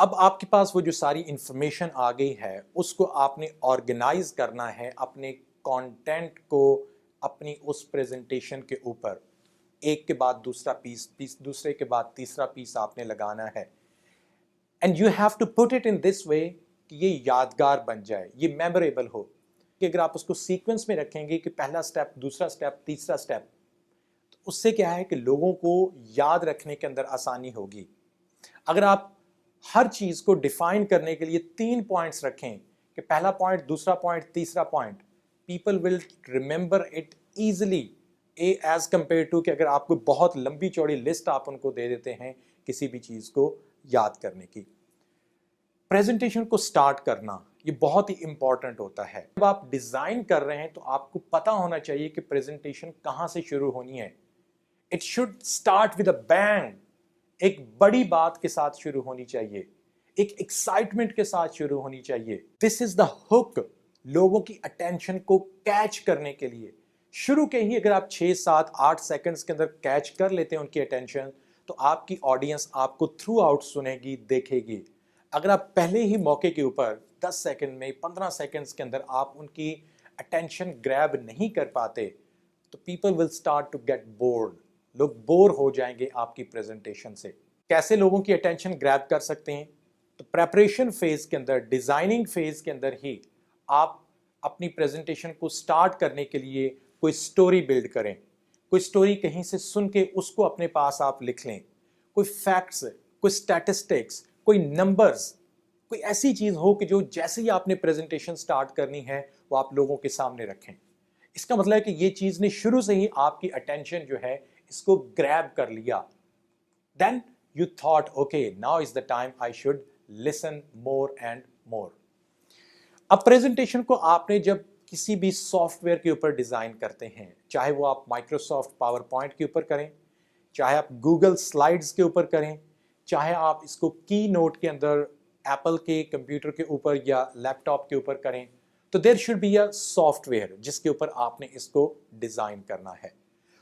اب آپ کے پاس وہ جو ساری انفارمیشن آ گئی ہے اس کو آپ نے آرگنائز کرنا ہے اپنے کانٹینٹ کو اپنی اس پریزنٹیشن کے اوپر، ایک کے بعد دوسرا پیس دوسرے کے بعد تیسرا پیس آپ نے لگانا ہے. And you have to put it in this way کہ یہ یادگار بن جائے، یہ میموریبل ہو. کہ اگر آپ اس کو سیکوینس میں رکھیں گے کہ پہلا سٹیپ، دوسرا سٹیپ، تیسرا سٹیپ، تو اس سے کیا ہے کہ لوگوں کو یاد رکھنے کے اندر آسانی ہوگی. اگر آپ ہر چیز کو ڈیفائن کرنے کے لیے 3 پوائنٹس رکھیں کہ پہلا پوائنٹ، دوسرا پوائنٹ، تیسرا point, people will remember it easily as compare to کہ اگر آپ کو بہت لمبی چوڑی لسٹ آپ ان کو دے دیتے ہیں کسی بھی چیز کو یاد کرنے کی. پریزنٹیشن کو سٹارٹ کرنا یہ بہت ہی امپورٹنٹ ہوتا ہے. جب آپ ڈیزائن کر رہے ہیں تو آپ کو پتا ہونا چاہیے کہ پریزنٹیشن کہاں سے شروع ہونی ہے. It should start with a being. ایک بڑی بات کے ساتھ شروع ہونی چاہیے، ایک ایکسائٹمنٹ کے ساتھ شروع ہونی چاہیے. دس از دا ہک. لوگوں کی اٹینشن کو کیچ کرنے کے لیے شروع کے ہی اگر آپ 6 7 8 سیکنڈز کے اندر کیچ کر لیتے ہیں ان کی اٹینشن، تو آپ کی آڈینس آپ کو تھرو آؤٹ سنے گی، دیکھے گی. اگر آپ پہلے ہی موقع کے اوپر 10 سیکنڈ میں 15 سیکنڈز کے اندر آپ ان کی اٹینشن گریب نہیں کر پاتے تو people will start to get bored. لوگ بور ہو جائیں گے آپ کی پریزنٹیشن سے. کیسے لوگوں کی اٹینشن گریب کر سکتے ہیں؟ تو پریپریشن فیز کے اندر، ڈیزائننگ فیز کے اندر ہی آپ اپنی پریزنٹیشن کو سٹارٹ کرنے کے لیے کوئی سٹوری بلڈ کریں. کوئی سٹوری کہیں سے سن کے اس کو اپنے پاس آپ لکھ لیں. کوئی فیکٹس، کوئی سٹیٹسٹکس، کوئی نمبرز، کوئی ایسی چیز ہو کہ جو جیسے ہی آپ نے پریزنٹیشن سٹارٹ کرنی ہے وہ آپ لوگوں کے سامنے رکھیں. اس کا مطلب ہے کہ یہ چیز نے شروع سے ہی آپ کی اٹینشن جو ہے اس کو گریب کر لیا. Then you thought, okay, now is the time I should listen more and more. اب پریزنٹیشن کو آپ نے جب کسی بھی سافٹ ویئر کے اوپر ڈیزائن کرتے ہیں، چاہے وہ آپ مائکروسافٹ پاور پوائنٹ کے اوپر کریں، چاہے آپ گوگل سلائیڈز کے اوپر کریں، چاہے آپ اس کو کی نوٹ کے اندر ایپل کے کمپیوٹر کے اوپر یا لیپ ٹاپ کے اوپر کریں، تو there should be a software جس کے اوپر آپ نے اس کو ڈیزائن کرنا ہے.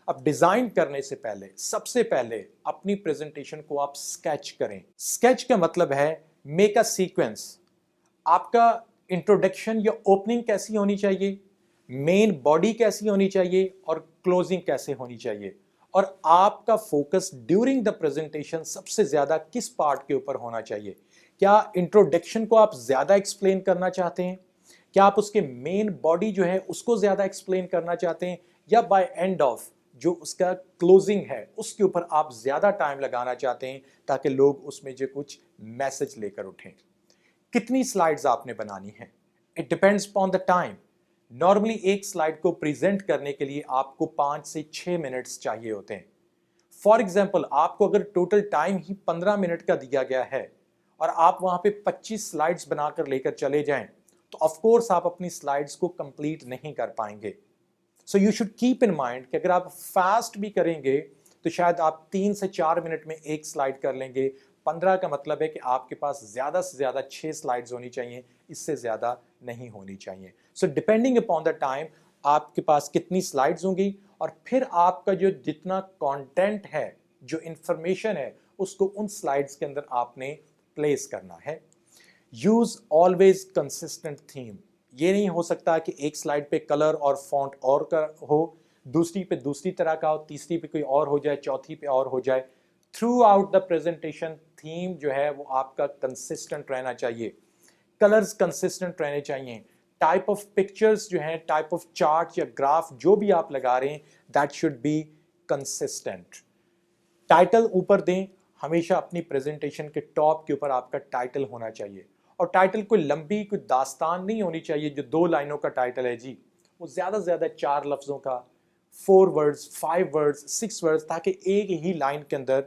اب ڈیزائن کرنے سے پہلے سب سے پہلے اپنی پریزنٹیشن کو آپ سکیچ کریں. سکیچ کا مطلب ہے میک اے سیکوینس. آپ کا انٹروڈکشن یا اوپننگ کیسی ہونی چاہیے، مین باڈی کیسی ہونی چاہیے اور کلوزنگ کیسے ہونی چاہیے، اور آپ کا فوکس ڈیورنگ دا پریزنٹیشن سب سے زیادہ کس پارٹ کے اوپر ہونا چاہیے. کیا انٹروڈکشن کو آپ زیادہ ایکسپلین کرنا چاہتے ہیں؟ کیا آپ اس کے مین باڈی جو ہے اس کو زیادہ ایکسپلین کرنا چاہتے ہیں، یا بائی اینڈ آف جو اس کا کلوزنگ ہے اس کے اوپر آپ زیادہ ٹائم لگانا چاہتے ہیں تاکہ لوگ اس میں جو کچھ میسج لے کر اٹھیں؟ کتنی سلائیڈز آپ نے بنانی ہیں؟ It depends upon the time. Normally ایک سلائیڈ کو پریزنٹ کرنے کے لیے آپ کو 5 سے 6 منٹس چاہیے ہوتے ہیں. فار ایگزامپل آپ کو اگر ٹوٹل ٹائم ہی 15 منٹ کا دیا گیا ہے اور آپ وہاں پہ 25 سلائیڈز بنا کر لے کر چلے جائیں تو آف کورس آپ اپنی سلائیڈز کو کمپلیٹ نہیں کر پائیں گے. So you should keep in mind کہ اگر آپ فاسٹ بھی کریں گے تو شاید آپ 3 سے 4 منٹ میں ایک سلائیڈ کر لیں گے. 15 کا مطلب ہے کہ آپ کے پاس زیادہ سے زیادہ 6 سلائیڈز ہونی چاہیے، اس سے زیادہ نہیں ہونی چاہیے. So depending upon the time آپ کے پاس کتنی سلائیڈز ہوں گی، اور پھر آپ کا جو جتنا کانٹینٹ ہے، جو انفارمیشن ہے، اس کو ان سلائیڈز کے اندر آپ نے پلیس کرنا ہے. Use always consistent theme. یہ نہیں ہو سکتا کہ ایک سلائیڈ پہ کلر اور فونٹ اور کا ہو، دوسری پہ دوسری طرح کا ہو، تیسری پہ کوئی اور ہو جائے، چوتھی پہ اور ہو جائے. Through out the presentation theme جو ہے وہ آپ کا کنسسٹنٹ رہنا چاہیے. کلرز کنسسٹنٹ رہنے چاہیے. ٹائپ آف پکچرز جو ہیں، ٹائپ آف چارٹ یا گراف جو بھی آپ لگا رہے ہیں، that should be consistent. Title اوپر دیں. ہمیشہ اپنی پریزنٹیشن کے ٹاپ کے اوپر آپ کا ٹائٹل ہونا چاہیے، اور ٹائٹل کوئی لمبی کوئی داستان نہیں ہونی چاہیے جو 2 لائنوں کا ٹائٹل ہے جی. وہ زیادہ سے زیادہ 4 لفظوں کا، 4 ورڈز، 5 ورڈز، 6 ورڈز، تاکہ ایک ہی لائن کے اندر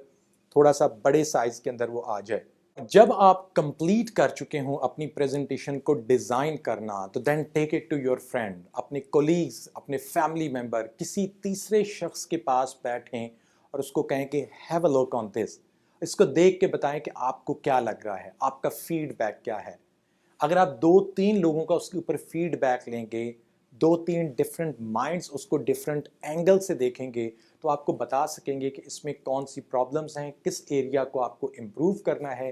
تھوڑا سا بڑے سائز کے اندر وہ آ جائے. جب آپ کمپلیٹ کر چکے ہوں اپنی پریزنٹیشن کو ڈیزائن کرنا تو then take it to your friend, اپنے کولیگز، اپنے فیملی ممبر، کسی تیسرے شخص کے پاس بیٹھیں اور اس کو کہیں کہ ہیو اے لک آن دس. اس کو دیکھ کے بتائیں کہ آپ کو کیا لگ رہا ہے، آپ کا فیڈ بیک کیا ہے. اگر آپ 2-3 لوگوں کا اس کے اوپر فیڈ بیک لیں گے، 2-3 ڈفرینٹ مائنڈز اس کو ڈفرینٹ اینگل سے دیکھیں گے، تو آپ کو بتا سکیں گے کہ اس میں کون سی پرابلمز ہیں، کس ایریا کو آپ کو امپروو کرنا ہے،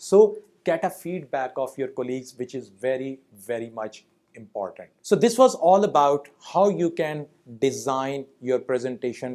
So get a feedback of your colleagues, which is very, very much important. So this was all about how you can design your presentation.